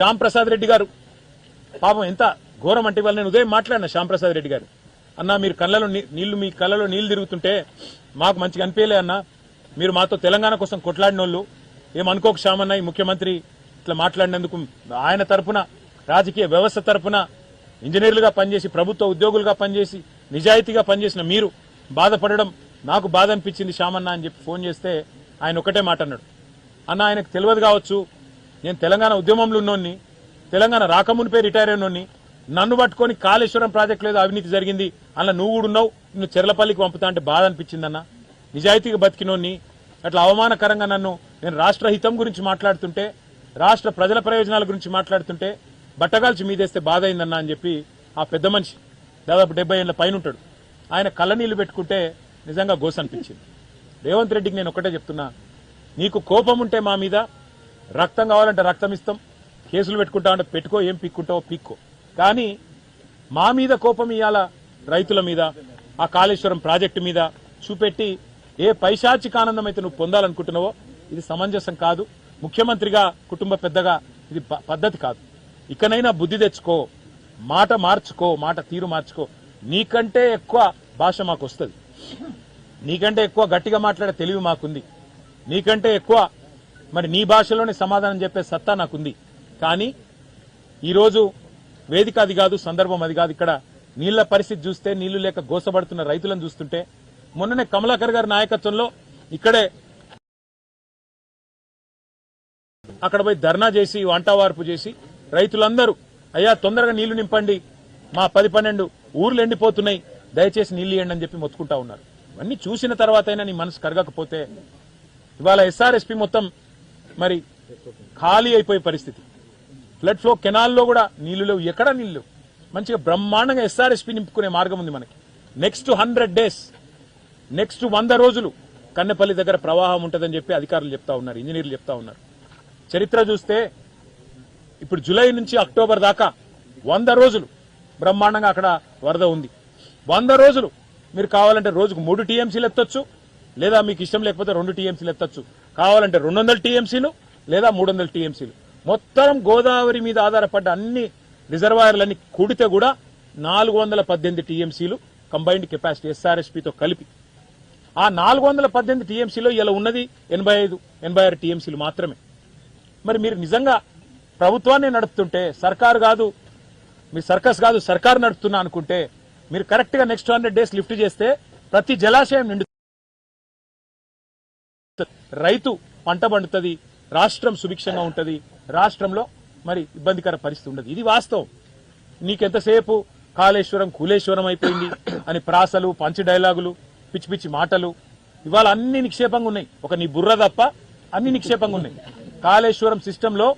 శ్యాంప్రసాద్ రెడ్డి గారు పాపం ఎంత ఘోరం అంటే వాళ్ళు నేను ఉదయం మాట్లాడిన శ్యాంప్రసాద్ రెడ్డి గారు అన్న మీరు కళ్ళలో నీళ్లు మీ కళ్ళలో నీళ్లు తిరుగుతుంటే మాకు మంచిగా అనిపించలే అన్న మీరు మాతో తెలంగాణ కోసం కొట్లాడిన వాళ్ళు ఏమనుకోక శ్యామన్న ఈ ముఖ్యమంత్రి ఇట్లా మాట్లాడినందుకు ఆయన తరపున రాజకీయ వ్యవస్థ తరపున ఇంజనీర్లుగా పనిచేసి ప్రభుత్వ ఉద్యోగులుగా పనిచేసి నిజాయితీగా పనిచేసిన మీరు బాధపడడం నాకు బాధ అనిపించింది శ్యామన్న అని చెప్పి ఫోన్ చేస్తే ఆయన ఒకటే మాట అన్నాడు అన్న ఆయనకు తెలియదు కావచ్చు నేను తెలంగాణ ఉద్యమంలో ఉన్నోన్ని తెలంగాణ రాకమునిపై రిటైర్ అయినోన్ని నన్ను పట్టుకొని కాళేశ్వరం ప్రాజెక్టు లేదు అవినీతి జరిగింది అలా నువ్వు కూడా ఉన్నావు నిన్ను చెర్లపల్లికి పంపుతా అంటే బాధ అనిపించిందన్న నిజాయితీగా బతికినోన్ని అట్లా అవమానకరంగా నన్ను నేను రాష్ట్ర హితం గురించి మాట్లాడుతుంటే రాష్ట్ర ప్రజల ప్రయోజనాల గురించి మాట్లాడుతుంటే బట్టగాల్చి మీదేస్తే బాధ అయిందన్న అని చెప్పి ఆ పెద్ద మనిషి దాదాపు 70 ఏళ్ల పైన ఉంటాడు ఆయన కళ్ళనీళ్లు పెట్టుకుంటే నిజంగా గోస అనిపించింది. రేవంత్ రెడ్డికి నేను ఒకటే చెప్తున్నా నీకు కోపం ఉంటే మా మీద రక్తం కావాలంటే రక్తం ఇస్తాం కేసులు పెట్టుకుంటామంటే పెట్టుకో ఏం పిక్కుంటావో పిక్కో కానీ మా మీద కోపం ఇయ్యాల రైతుల మీద ఆ కాళేశ్వరం ప్రాజెక్టు మీద చూపెట్టి ఏ పైశాచిక ఆనందం అయితే నువ్వు పొందాలనుకుంటున్నావో ఇది సమంజసం కాదు. ముఖ్యమంత్రిగా కుటుంబ పెద్దగా ఇది పద్ధతి కాదు. ఇకనైనా బుద్ధి తెచ్చుకో మాట మార్చుకో మాట తీరు మార్చుకో నీకంటే ఎక్కువ భాష మాకు వస్తుంది నీకంటే ఎక్కువ గట్టిగా మాట్లాడే తెలివి మాకుంది నీకంటే ఎక్కువ మరి నీ భాషలోనే సమాధానం చెప్పే సత్తా నాకుంది కానీ ఈరోజు వేదిక అది కాదు సందర్భం అది కాదు. ఇక్కడ నీళ్ల పరిస్థితి చూస్తే నీళ్లు లేక గోసపడుతున్న రైతులను చూస్తుంటే మొన్ననే కమలాకర్ గారి నాయకత్వంలో ఇక్కడే అక్కడ పోయి ధర్నా చేసి వంటవార్పు చేసి రైతులందరూ అయ్యా తొందరగా నీళ్లు నింపండి మా 10-12 ఊర్లు ఎండిపోతున్నాయి దయచేసి నీళ్లు ఇవ్వండి అని చెప్పి మొత్తుకుంటా ఉన్నారు. ఇవన్నీ చూసిన తర్వాత అయినా నీ మనసు కరగకపోతే ఇవాళ ఎస్ఆర్ఎస్పీ మొత్తం మరి ఖాళీ అయిపోయే పరిస్థితి. ఫ్లడ్ ఫ్లో కెనాల్లో కూడా నీళ్లు లేవు ఎక్కడా నీళ్లు లేవు. మంచిగా బ్రహ్మాండంగా ఎస్ఆర్ఎస్పీ నింపుకునే మార్గం ఉంది మనకి. నెక్స్ట్ 100 డేస్ నెక్స్ట్ 100 రోజులు కన్నెపల్లి దగ్గర ప్రవాహం ఉంటుందని చెప్పి అధికారులు చెప్తా ఉన్నారు ఇంజనీర్లు చెప్తా ఉన్నారు. చరిత్ర చూస్తే ఇప్పుడు జూలై నుంచి అక్టోబర్ దాకా 100 రోజులు బ్రహ్మాండంగా అక్కడ వరద ఉంది. 100 రోజులు మీరు కావాలంటే రోజుకు 3 టీఎంసీలు ఎత్తొచ్చు లేదా మీకు ఇష్టం లేకపోతే 2 టీఎంసీలు ఎత్తొచ్చు కావాలంటే 200 టీఎంసీలు లేదా 300 టీఎంసీలు మొత్తం గోదావరి మీద ఆధారపడ్డ అన్ని రిజర్వాయర్లన్నీ కూడితే కూడా 418 టీఎంసీలు కంబైన్డ్ కెపాసిటీ ఎస్ఆర్ఎస్పీతో కలిపి ఆ 418 టీఎంసీలో ఇలా ఉన్నది 86 టీఎంసీలు మాత్రమే. మరి మీరు నిజంగా ప్రభుత్వాన్ని నడుపుతుంటే సర్కారు కాదు మీ సర్కస్ కాదు సర్కారు నడుపుతున్నా అనుకుంటే మీరు కరెక్ట్ గా నెక్స్ట్ 100 డేస్ లిఫ్ట్ చేస్తే ప్రతి జలాశయం నిండు రైతు పంట పండుతుంది రాష్ట్రం సుభిక్షంగా ఉంటది రాష్ట్రంలో మరి ఇబ్బందికర పరిస్థితి ఉండదు. ఇది వాస్తవం. నీకెంతసేపు కాళేశ్వరం కూలేశ్వరం అయిపోయింది అని ప్రాసలు పంచి డైలాగులు పిచ్చి పిచ్చి మాటలు ఇవాళ అన్ని నిక్షేపంగా ఉన్నాయి. ఒక నీ బుర్ర తప్ప అన్ని నిక్షేపంగా ఉన్నాయి. కాళేశ్వరం సిస్టంలో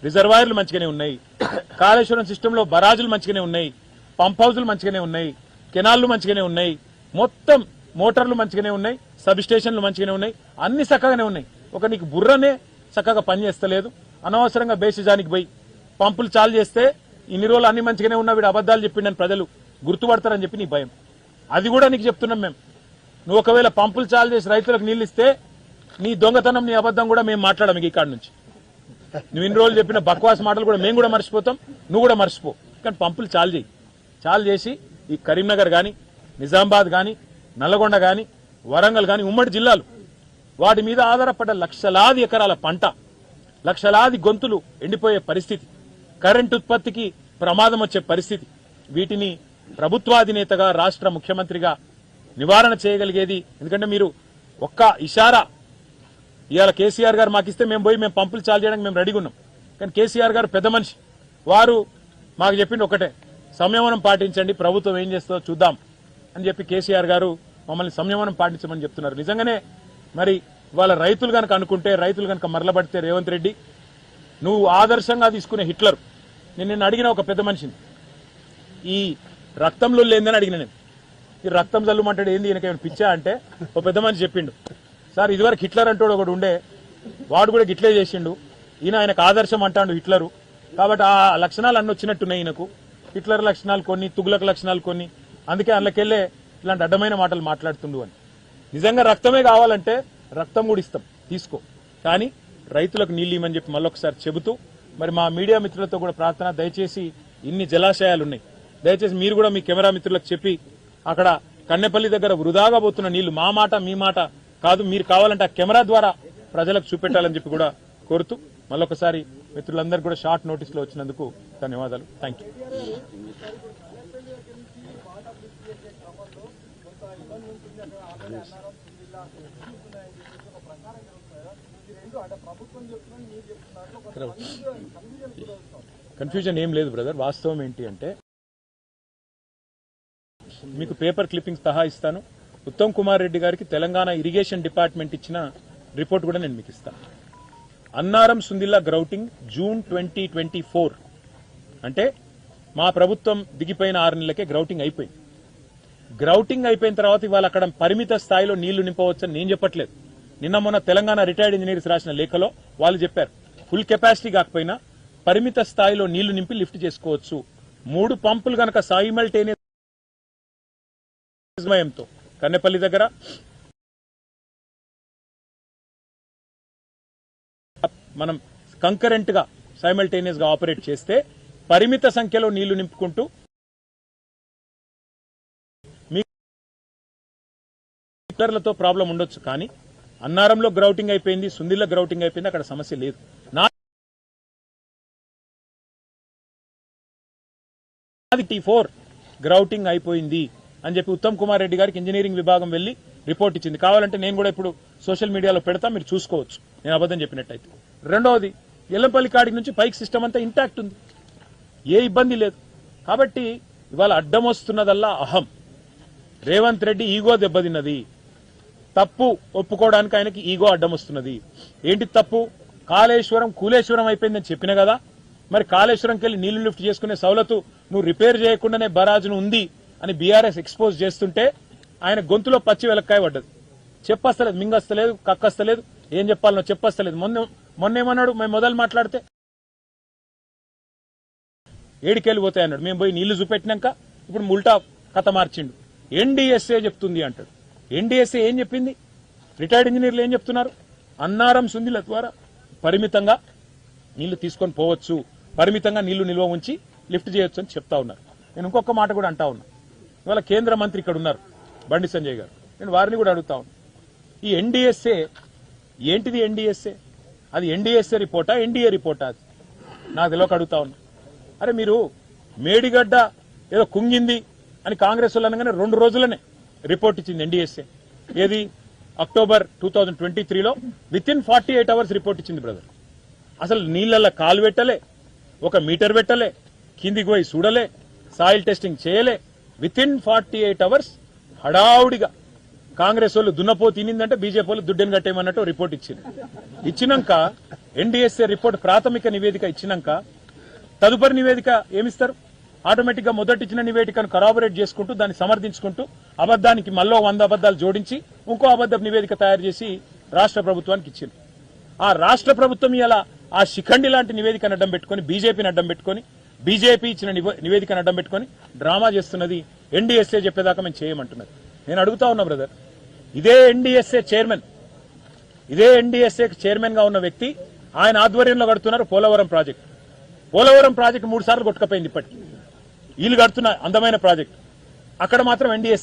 రిజర్వాయర్లు మంచిగానే ఉన్నాయి కాళేశ్వరం సిస్టంలో బరాజులు మంచిగానే ఉన్నాయి పంప్ హౌజులు మంచిగానే ఉన్నాయి కెనాల్లు మంచిగానే ఉన్నాయి మొత్తం మోటార్లు మంచిగానే ఉన్నాయి సబ్ స్టేషన్లు మంచిగానే ఉన్నాయి అన్ని చక్కగానే ఉన్నాయి. ఒక నీకు బుర్రనే చక్కగా పనిచేస్తలేదు అనవసరంగా బేసిజానికి పోయి పంపులు చాలు చేస్తే ఇన్ని రోజులు అన్ని మంచిగానే ఉన్నా వీడు అబద్దాలు చెప్పిండని ప్రజలు గుర్తుపడతారని చెప్పి నీ భయం. అది కూడా నీకు చెప్తున్నాం మేము. నువ్వు ఒకవేళ పంపులు చాలు చేసి రైతులకు నీళ్లు ఇస్తే నీ దొంగతనం నీ అబద్దం కూడా మేము మాట్లాడము ఈ కాడి నుంచి. నువ్వు ఇన్ని రోజులు చెప్పిన బక్వాస్ మాటలు కూడా మేము కూడా మర్చిపోతాం నువ్వు కూడా మర్చిపో. కానీ పంపులు చాలు చేయి చాలు చేసి ఈ కరీంనగర్ గాని నిజామాబాద్ గాని నల్లగొండ గాని వరంగల్ గాని ఉమ్మడి జిల్లాలు వాటి మీద ఆధారపడ్డ లక్షలాది ఎకరాల పంట లక్షలాది గొంతులు ఎండిపోయే పరిస్థితి కరెంటు ఉత్పత్తికి ప్రమాదం వచ్చే పరిస్థితి వీటిని ప్రభుత్వాధినేతగా రాష్ట్ర ముఖ్యమంత్రిగా నివారణ చేయగలిగేది. ఎందుకంటే మీరు ఒక్క ఇషారా ఇవాళ కేసీఆర్ గారు మాకిస్తే మేము పోయి మేము పంపులు చాలు చేయడానికి మేము రెడీగా ఉన్నాం. కానీ కేసీఆర్ గారు పెద్ద మనిషి వారు మాకు చెప్పింది ఒకటే సంయమనం పాటించండి ప్రభుత్వం ఏం చేస్తుందో చూద్దాం అని చెప్పి కేసీఆర్ గారు మమ్మల్ని సంయమనం పాటించమని చెప్తున్నారు. నిజంగానే మరి వాళ్ళ రైతులు కనుక అనుకుంటే రైతులు కనుక మరలబడితే రేవంత్ రెడ్డి నువ్వు ఆదర్శంగా తీసుకునే హిట్లర్ నేను అడిగిన ఒక పెద్ద మనిషిని ఈ రక్తంలో లేదని అడిగిన నేను ఈ రక్తం జల్లుమంటాడు ఏంది ఈయనకేమైనా పిచ్చా అంటే ఒక పెద్ద మనిషి చెప్పిండు సార్ ఇదివరకు హిట్లర్ అంటాడు ఒకడు ఉండే వాడు కూడా గిట్లే చేసిండు ఆయనకు ఆదర్శం అంటాడు హిట్లరు కాబట్టి ఆ లక్షణాలు అన్ని వచ్చినట్టున్నాయి ఈయనకు హిట్లర్ లక్షణాలు కొన్ని తుగులక లక్షణాలు కొన్ని అందుకే అందులోకెళ్లే ఇలాంటి అడ్డమైన మాటలు మాట్లాడుతుండు అని. నిజంగా రక్తమే కావాలంటే రక్తం కూడా ఇస్తాం తీసుకో కానీ రైతులకు నీళ్ళు ఇవ్వమని చెప్పి మళ్ళొకసారి చెబుతూ మరి మా మీడియా మిత్రులతో కూడా ప్రార్థన, దయచేసి ఇన్ని జలాశయాలు ఉన్నాయి, దయచేసి మీరు కూడా మీ కెమెరా మిత్రులకు చెప్పి అక్కడ కన్నెపల్లి దగ్గర వృధాగా పోతున్న నీళ్లు మా మాట మీ మాట కాదు, మీరు కావాలంటే ఆ కెమెరా ద్వారా ప్రజలకు చూపెట్టాలని చెప్పి కూడా కోరుతూ మళ్ళొకసారి మిత్రులందరూ కూడా షార్ట్ నోటీస్ లో వచ్చినందుకు ధన్యవాదాలు. Thank you. కన్ఫ్యూజన్ ఏం లేదు బ్రదర్. వాస్తవం ఏంటి అంటే మీకు పేపర్ క్లిప్పింగ్స్ సహా ఇస్తాను. ఉత్తమ్ కుమార్ రెడ్డి గారికి తెలంగాణ ఇరిగేషన్ డిపార్ట్మెంట్ ఇచ్చిన రిపోర్ట్ కూడా నేను మీకు ఇస్తాను. అన్నారం సుందిల్లా గ్రౌటింగ్ జూన్ 2024 అంటే మా ప్రభుత్వం దిగిపోయిన 6 నెలలకే గ్రౌటింగ్ అయిపోయింది. గ్రౌటింగ్ అయిపోయిన తర్వాత ఇవాళ అక్కడ పరిమిత స్థాయిలో నీళ్లు నింపవచ్చని నేను చెప్పట్లేదు. నిన్న మొన్న తెలంగాణ రిటైర్డ్ ఇంజనీర్స్ రాసిన లేఖలో వాళ్ళు చెప్పారు, ఫుల్ కెపాసిటీ కాకపోయినా పరిమిత స్థాయిలో నీళ్లు నింపి లిఫ్ట్ చేసుకోవచ్చు. 3 పంపులు గనక సైమల్టేనియస్తో కన్నెపల్లి దగ్గర మనం కంకరెంట్ గా సైమల్టేనియస్ గా ఆపరేట్ చేస్తే పరిమిత సంఖ్యలో నీళ్లు నింపుకుంటూ మీటర్లతో ప్రాబ్లం ఉండొచ్చు. కానీ అన్నారంలో గ్రౌటింగ్ అయిపోయింది, సుందిల్ల గ్రౌటింగ్ అయిపోయింది, అక్కడ సమస్య లేదు. 4 గ్రౌటింగ్ అయిపోయింది అని చెప్పి ఉత్తమ్ కుమార్ రెడ్డి గారికి ఇంజనీరింగ్ విభాగం వెళ్లి రిపోర్ట్ ఇచ్చింది. కావాలంటే నేను కూడా ఇప్పుడు సోషల్ మీడియాలో పెడతా, మీరు చూసుకోవచ్చు నేను అబద్ధం చెప్పినట్టయితే. రెండవది, ఎల్లంపల్లి కాడికి నుంచి పైకి సిస్టమ్ అంతా ఇంటాక్ట్ ఉంది, ఏ ఇబ్బంది లేదు. కాబట్టి ఇవాళ అడ్డం వస్తున్నదల్లా అహం. రేవంత్ రెడ్డి ఈగో దెబ్బతిన్నది. తప్పు ఒప్పుకోవడానికి ఆయనకి ఈగో అడ్డం వస్తున్నది. ఏంటి తప్పు? కాళేశ్వరం కూలేశ్వరం అయిపోయిందని చెప్పిన కదా, మరి కాళేశ్వరంకి వెళ్ళి నీళ్లు లిఫ్ట్ చేసుకునే సౌలతు నువ్వు రిపేర్ చేయకుండానే బరాజును ఉంది అని బీఆర్ఎస్ ఎక్స్పోజ్ చేస్తుంటే ఆయన గొంతులో పచ్చి వెలక్కాయ పడ్డది. చెప్పస్తలేదు, మింగస్తలేదు, కక్కస్తలేదు, ఏం చెప్పాలనో చెప్పస్తలేదు. మొన్నేమన్నాడు, మేము మొదలు మాట్లాడితే ఏడికెళ్ళి పోతాయి అన్నాడు. మేము పోయి నీళ్లు చూపెట్టినాక ఇప్పుడు ఉల్టా కథ మార్చిండు. ఎన్డీఎస్ఏ చెప్తుంది అంటాడు. ఎన్డీఎస్ఏ ఏం చెప్పింది? రిటైర్డ్ ఇంజనీర్లు ఏం చెప్తున్నారు? అన్నారం సుందిల ద్వారా పరిమితంగా నీళ్లు తీసుకొని పోవచ్చు, పరిమితంగా నీళ్లు నిల్వ ఉంచి లిఫ్ట్ చేయొచ్చు అని చెప్తా ఉన్నారు. నేను ఇంకొక మాట కూడా అంటా ఉన్నా. ఇవాళ కేంద్ర మంత్రి ఇక్కడ ఉన్నారు, బండి సంజయ్ గారు. నేను వారిని కూడా అడుగుతా ఉన్నా, ఈ ఎన్డీఎస్ఏ ఏంటిది? ఎన్డీఎస్ఏ అది ఎన్డీఎస్ఏ రిపోర్టా, ఎన్డీఏ రిపోర్టా? అది నాకు తెలియక అడుగుతా ఉన్నా. అరే మీరు మేడిగడ్డ ఏదో కుంగింది అని కాంగ్రెస్ వాళ్ళు అనగానే 2 రోజులనే రిపోర్ట్ ఇచ్చింది ఎన్డీఎస్ఏ. ఏది? అక్టోబర్ 2023లో విత్ ఇన్ 48 hours రిపోర్ట్ ఇచ్చింది బ్రదర్. అసలు నీళ్లలో కాలు పెట్టలే, 1 మీటర్ పెట్టలే, కిందికి పోయి చూడలే, సాయిల్ టెస్టింగ్ చేయలే. విత్ ఇన్ 48 hours హడావుడిగా కాంగ్రెస్ వాళ్ళు దున్నపో తినిందంటే బీజేపీ వాళ్ళు దుడ్డెని కట్టేయమన్నట్టు రిపోర్ట్ ఇచ్చింది. ఇచ్చినాక ఎన్డీఎస్ఏ రిపోర్ట్ ప్రాథమిక నివేదిక ఇచ్చినాక తదుపరి నివేదిక ఏమిస్తారు? ఆటోమేటిక్ గా మొదటి ఇచ్చిన నివేదికను కరాబరేట్ చేసుకుంటూ దాన్ని సమర్థించుకుంటూ అబద్దానికి మళ్ళీ 100 అబద్దాలు జోడించి ఇంకో అబద్ద నివేదిక తయారు చేసి రాష్ట్ర ప్రభుత్వానికి ఇచ్చింది. ఆ రాష్ట్ర ప్రభుత్వం ఇలా ఆ శిఖండి లాంటి నివేదికను అడ్డం పెట్టుకుని, బీజేపీని అడ్డం పెట్టుకుని, బీజేపీ ఇచ్చిన నివేదికను అడ్డం పెట్టుకుని డ్రామా చేస్తున్నది. ఎన్డీఎస్ఏ చెప్పేదాకా మేము చేయమంటున్నది. నేను అడుగుతా ఉన్నా బ్రదర్, ఇదే ఎన్డీఎస్ఏ చైర్మన్, ఇదే ఎన్డీఎస్ఏ చైర్మన్ గా ఉన్న వ్యక్తి ఆయన ఆధ్వర్యంలో కడుతున్నారు పోలవరం ప్రాజెక్టు. పోలవరం ప్రాజెక్టు 3 సార్లు కొట్టుకపోయింది. ఇప్పటికీ వీళ్ళు కడుతున్న అందమైన ప్రాజెక్టు, అక్కడ మాత్రం ఎన్డీఎస్ఏ